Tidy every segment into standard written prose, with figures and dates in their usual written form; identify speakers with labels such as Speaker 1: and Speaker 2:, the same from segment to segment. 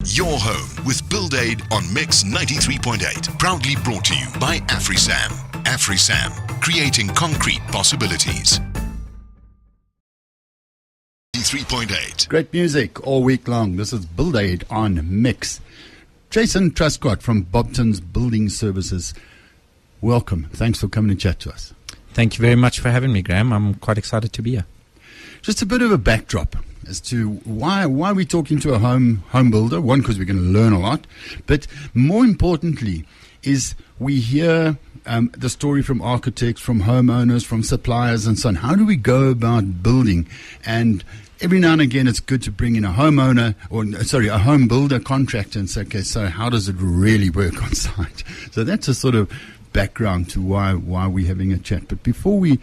Speaker 1: Your home with BuildAid on Mix 93.8. Proudly brought to you by AfriSam. AfriSam, creating concrete possibilities. 93.8.
Speaker 2: Great music all week long. This is BuildAid on Mix. Jason Truscott from Bobtons Building Services. Welcome. Thanks for coming to chat to us.
Speaker 3: Thank you very much for having me, Graham. I'm quite excited to be here.
Speaker 2: Just a bit of a backdrop as to why we're talking to a home builder. One, because we're going to learn a lot. But more importantly is we hear the story from architects, from homeowners, from suppliers and so on. How do we go about building? And every now and again it's good to bring in a homeowner, a home builder contractor and say, okay, so how does it really work on site? So that's a sort of background to why we're having a chat. But before we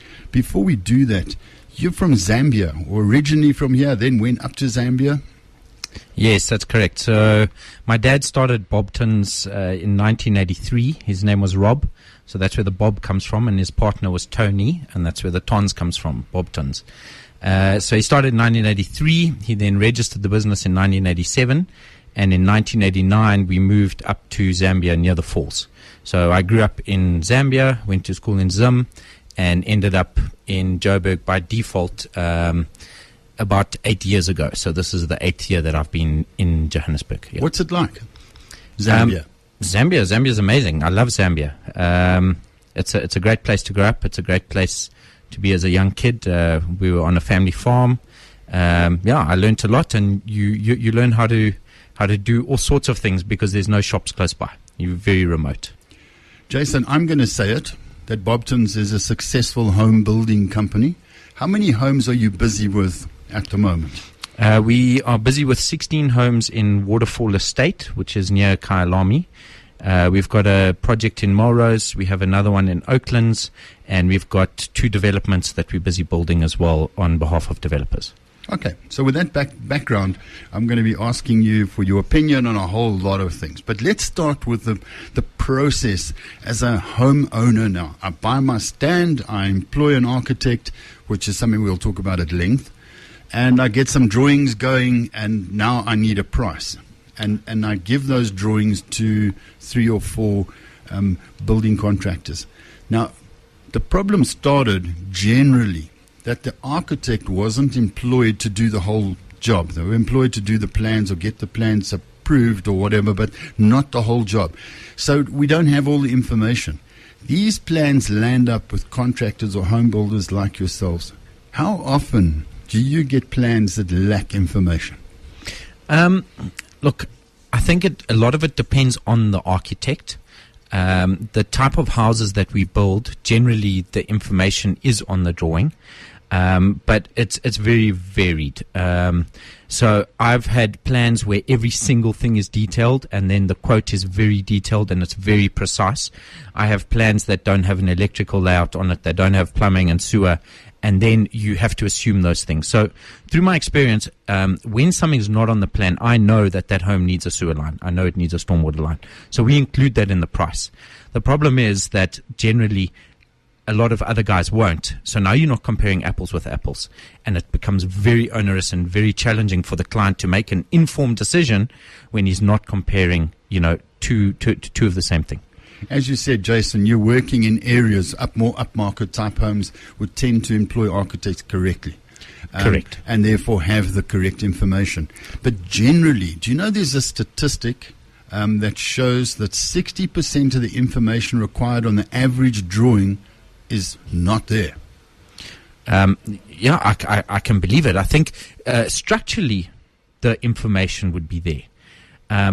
Speaker 2: do that, you're from Zambia, or originally from here, then went up to Zambia?
Speaker 3: Yes, that's correct. So my dad started Bobtons in 1983. His name was Rob, so that's where the Bob comes from, and his partner was Tony, and that's where the Tons comes from, Bobtons. So he started in 1983. He then registered the business in 1987, and in 1989 we moved up to Zambia near the falls. So I grew up in Zambia, went to school in Zim, and ended up in Joburg by default about 8 years ago. So this is the 8th year that I've been in Johannesburg. Yeah.
Speaker 2: What's it like, Zambia?
Speaker 3: Zambia is amazing. I love Zambia. It's a great place to grow up. It's a great place to be as a young kid. We were on a family farm. I learned a lot, and you learn how to do all sorts of things because there's no shops close by. You're very remote.
Speaker 2: Jason, I'm going to say it, that Bobtons is a successful home building company. How many homes are you busy with at the moment?
Speaker 3: We are busy with 16 homes in Waterfall Estate, which is near Kyalami. We've got a project in Melrose. We have another one in Oaklands. And we've got 2 developments that we're busy building as well on behalf of developers.
Speaker 2: Okay, so with that background, I'm going to be asking you for your opinion on a whole lot of things. But let's start with the process as a homeowner now. I buy my stand, I employ an architect, which is something we'll talk about at length, and I get some drawings going, and now I need a price. And I give those drawings to 3 or 4 building contractors. Now, the problem started generally that the architect wasn't employed to do the whole job. They were employed to do the plans or get the plans approved or whatever, but not the whole job. So we don't have all the information. These plans land up with contractors or home builders like yourselves. How often do you get plans that lack information?
Speaker 3: Look, I think a lot of it depends on the architect. The type of houses that we build, generally the information is on the drawing, but it's very varied. So I've had plans where every single thing is detailed, and then the quote is very detailed and it's very precise. I have plans that don't have an electrical layout on it, that don't have plumbing and sewer, and then you have to assume those things. So through my experience, when something's not on the plan, I know that home needs a sewer line. I know it needs a stormwater line. So we include that in the price. The problem is that generally a lot of other guys won't. So now you're not comparing apples with apples, and it becomes very onerous and very challenging for the client to make an informed decision when he's not comparing, two of the same thing.
Speaker 2: As you said, Jason, you're working in areas, more upmarket type homes would tend to employ architects correctly.
Speaker 3: Correct.
Speaker 2: And therefore have the correct information. But generally, do you know there's a statistic that shows that 60% of the information required on the average drawing is not there?
Speaker 3: I can believe it. I think structurally the information would be there.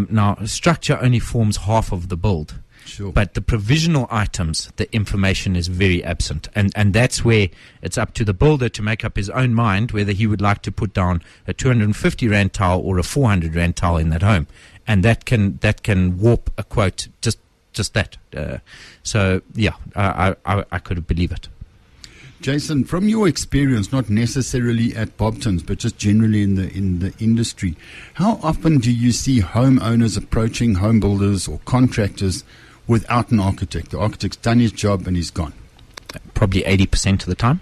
Speaker 3: Now, structure only forms half of the build.
Speaker 2: Sure.
Speaker 3: But the provisional items, the information is very absent. And that's where it's up to the builder to make up his own mind whether he would like to put down a 250 Rand tile or a 400 Rand tile in that home. And that can warp a quote, just that. I could believe it.
Speaker 2: Jason, from your experience, not necessarily at Bobtons, but just generally in the industry, how often do you see homeowners approaching home builders or contractors without an architect? The architect's done his job and he's gone.
Speaker 3: Probably 80% of the time.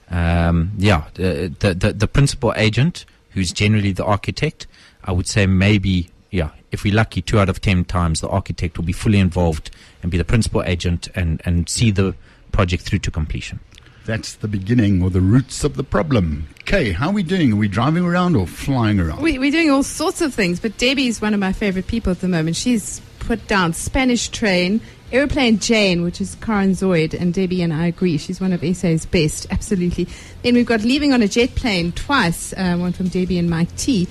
Speaker 3: The principal agent, who's generally the architect, I would say maybe if we're lucky, 2 out of 10 times the architect will be fully involved and be the principal agent and see the project through to completion.
Speaker 2: That's the beginning or the roots of the problem. Kay, how are we doing? Are we driving around or flying around?
Speaker 4: We're doing all sorts of things, but Debbie's one of my favorite people at the moment. She's put down Spanish Train, Aeroplane Jane, which is Karen Zoid, and Debbie and I agree. She's one of SA's best, absolutely. Then we've got Leaving on a Jet Plane twice, one from Debbie and Mike T.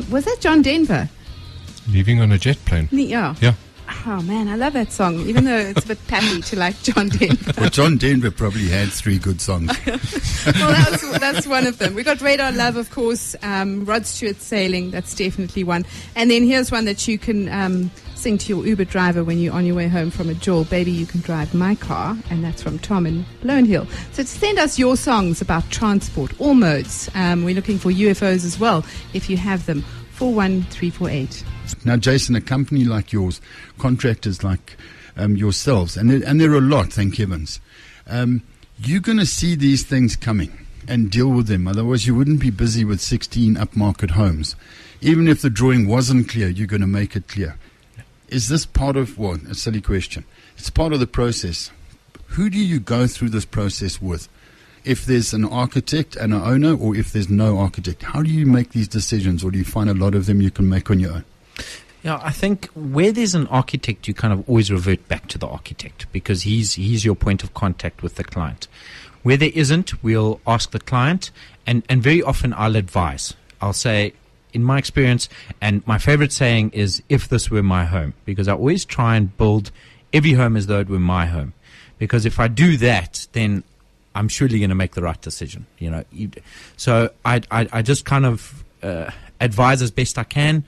Speaker 4: Was that John Denver?
Speaker 5: Leaving on a Jet Plane?
Speaker 4: Yeah. Oh, man, I love that song, even though it's a bit pappy to like John Denver.
Speaker 2: Well, John Denver probably had 3 good songs.
Speaker 4: Well, that's one of them. We got Radar Love, of course, Rod Stewart Sailing, that's definitely one. And then here's one that you can sing to your Uber driver when you're on your way home from a jewel. Baby, you can drive my car, and that's from Tom in Lone Hill. So send us your songs about transport, all modes. We're looking for UFOs as well, if you have them. 41348.
Speaker 2: Now, Jason, a company like yours, contractors like yourselves, and there are a lot, thank heavens, you're going to see these things coming and deal with them. Otherwise, you wouldn't be busy with 16 upmarket homes. Even if the drawing wasn't clear, you're going to make it clear. Is this part of, well, a silly question. It's part of the process. Who do you go through this process with? If there's an architect and an owner, or if there's no architect, how do you make these decisions, or do you find a lot of them you can make on your own?
Speaker 3: Yeah, I think where there's an architect, you kind of always revert back to the architect because he's your point of contact with the client. Where there isn't, we'll ask the client, and very often I'll advise. I'll say, in my experience, and my favorite saying is, if this were my home, because I always try and build every home as though it were my home. Because if I do that, then I'm surely going to make the right decision, you know. So I just kind of advise as best I can.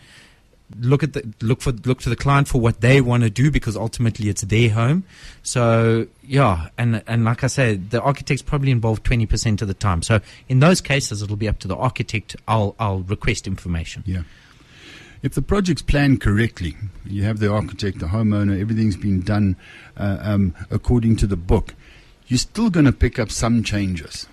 Speaker 3: Look to the client for what they want to do, because ultimately it's their home. So yeah, and like I said, the architect's probably involved 20% of the time. So in those cases, it'll be up to the architect. I'll request information.
Speaker 2: Yeah. If the project's planned correctly, you have the architect, the homeowner, everything's been done according to the book, you're still going to pick up some changes.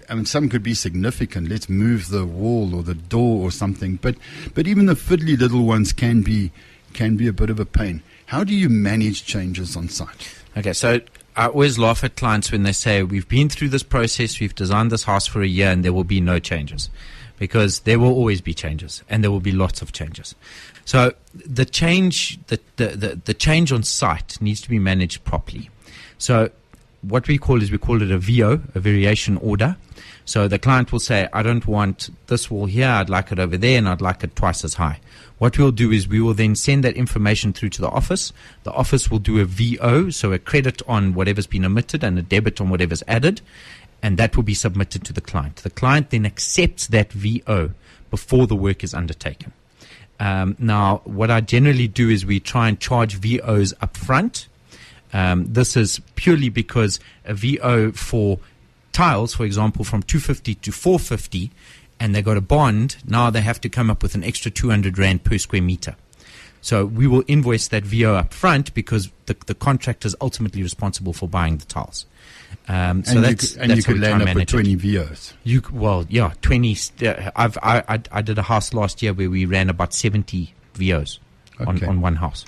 Speaker 2: I mean, some could be significant. Let's move the wall or the door or something. But even the fiddly little ones can be a bit of a pain. How do you manage changes on site?
Speaker 3: Okay, so I always laugh at clients when they say, we've been through this process, we've designed this house for a year, and there will be no changes. Because there will always be changes, and there will be lots of changes. So the change, the change on site needs to be managed properly. So what we call it a VO, a variation order. So the client will say, I don't want this wall here, I'd like it over there, and I'd like it twice as high. What we'll do is we will then send that information through to the office. The office will do a VO, so a credit on whatever's been omitted and a debit on whatever's added, and that will be submitted to the client. The client then accepts that VO before the work is undertaken. Now, what I generally do is we try and charge VOs up front. This is purely because a VO for tiles, for example, from 250 to 450, and they got a bond, now they have to come up with an extra 200 Rand per square meter. So we will invoice that VO up front because the contractor is ultimately responsible for buying the tiles. So
Speaker 2: you could land up with 20 VOs.
Speaker 3: 20. I did a house last year where we ran about 70 VOs on one house.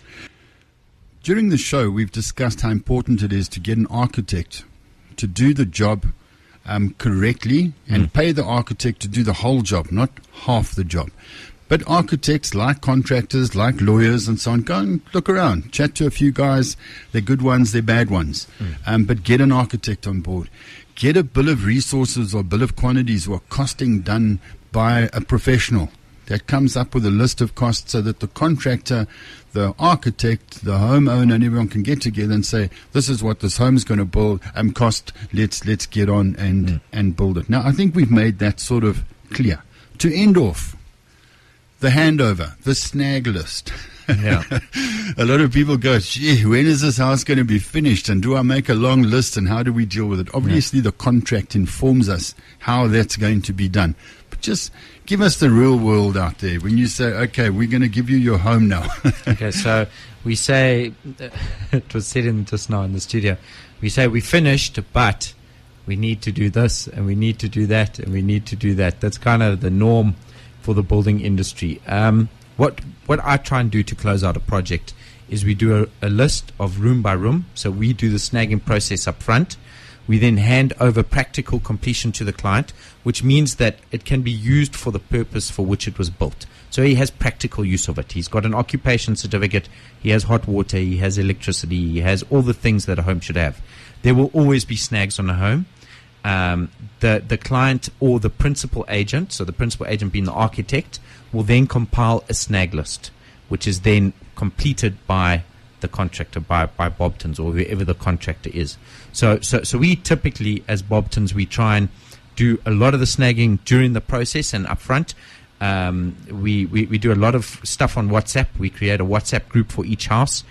Speaker 2: During the show, we've discussed how important it is to get an architect to do the job correctly and pay the architect to do the whole job, not half the job. But architects, like contractors, like lawyers and so on, go and look around, chat to a few guys. They're good ones, they're bad ones. But get an architect on board. Get a bill of resources or bill of quantities or costing done by a professional that comes up with a list of costs so that the contractor, the architect, the homeowner, and everyone can get together and say, this is what this home is going to build cost. Let's get on and build it. Now, I think we've made that sort of clear. To end off, the handover, the snag list.
Speaker 3: Yeah.
Speaker 2: A lot of people go, gee, when is this house going to be finished? And do I make a long list? And how do we deal with it? Obviously, the contract informs us how that's going to be done. But just give us the real world out there. When you say, okay, we're going to give you your home now.
Speaker 3: Okay, so we say, it was said just now in the studio, we say we finished, but we need to do this, and we need to do that, and we need to do that. That's kind of the norm for the building industry. what I try and do to close out a project is we do a list of room by room. So we do the snagging process up front. We then hand over practical completion to the client, which means that it can be used for the purpose for which it was built. So he has practical use of it. He's got an occupation certificate, he has hot water, he has electricity, he has all the things that a home should have. There will always be snags on a home. The client or the principal agent, so the principal agent being the architect, will then compile a snag list, which is then completed by the contractor, by Bobtons or whoever the contractor is. So we typically, as Bobtons, we try and do a lot of the snagging during the process and upfront. We do a lot of stuff on WhatsApp. We create a WhatsApp group for each house,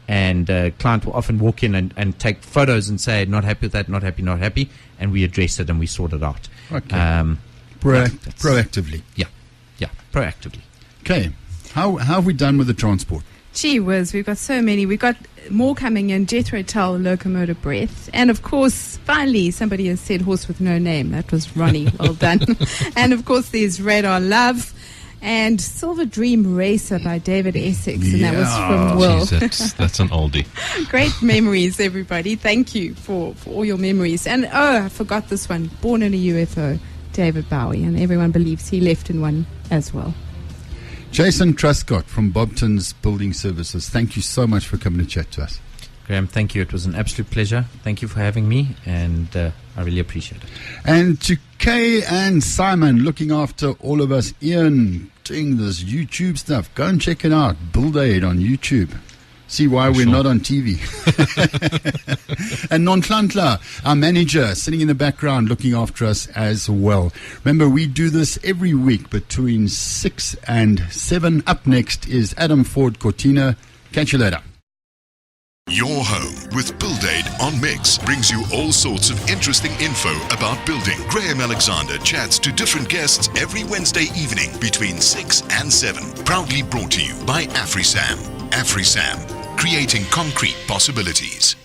Speaker 3: and client will often walk in and take photos and say, not happy with that, not happy, and we address it and we sort it out.
Speaker 2: Okay. Proactively.
Speaker 3: Yeah, proactively.
Speaker 2: Okay. How have we done with the transport?
Speaker 4: Gee whiz, we've got so many. We've got more coming in. Jethro Tull, Locomotive Breath. And of course, finally, somebody has said horse with no name. That was Ronnie. Well done. And of course, there's Radar Love and Silver Dream Racer by David Essex. And that was from Will.
Speaker 5: Jeez, that's an oldie.
Speaker 4: Great memories, everybody. Thank you for all your memories. And I forgot this one. Born in a UFO, David Bowie. And everyone believes he left in one as well.
Speaker 2: Jason Truscott from Bobtons Building Services, thank you so much for coming to chat to us.
Speaker 3: Graham, thank you. It was an absolute pleasure. Thank you for having me, and I really appreciate it.
Speaker 2: And to Kay and Simon looking after all of us, Ian doing this YouTube stuff. Go and check it out, BuildAid on YouTube. See why we're not on TV. And Nontlantla, our manager, sitting in the background looking after us as well. Remember, we do this every week between 6 and 7. Up next is Adam Ford Cortina. Catch you later.
Speaker 1: Your home with BuildAid on Mix brings you all sorts of interesting info about building. Graham Alexander chats to different guests every Wednesday evening between 6 and 7. Proudly brought to you by AfriSam. AfriSam, creating concrete possibilities.